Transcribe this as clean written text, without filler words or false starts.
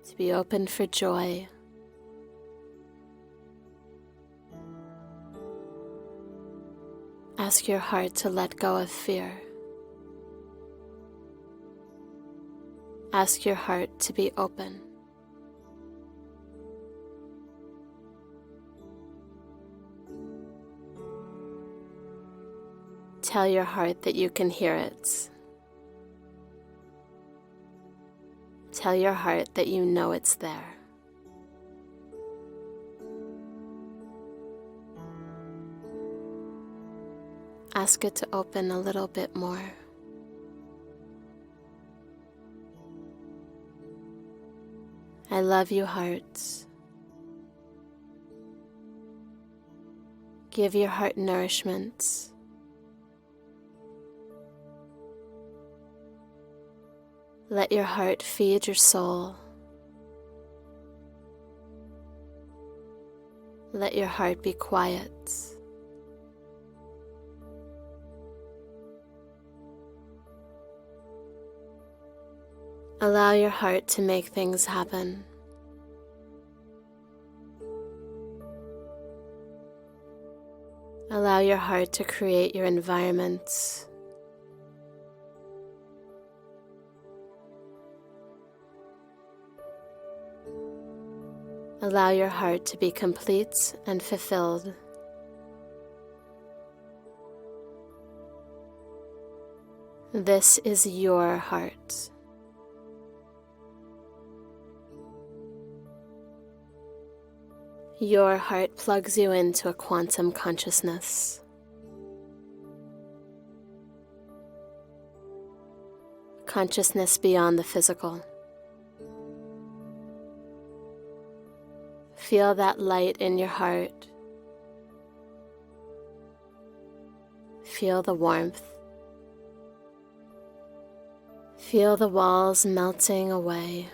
to be open for joy. Ask your heart to let go of fear. Ask your heart to be open. Tell your heart that you can hear it. Tell your heart that you know it's there. Ask it to open a little bit more. I love you, hearts. Give your heart nourishment. Let your heart feed your soul. Let your heart be quiet. Allow your heart to make things happen. Allow your heart to create your environment. Allow your heart to be complete and fulfilled. This is your heart. Your heart plugs you into a quantum consciousness. Consciousness beyond the physical. Feel that light in your heart. Feel the warmth. Feel the walls melting away.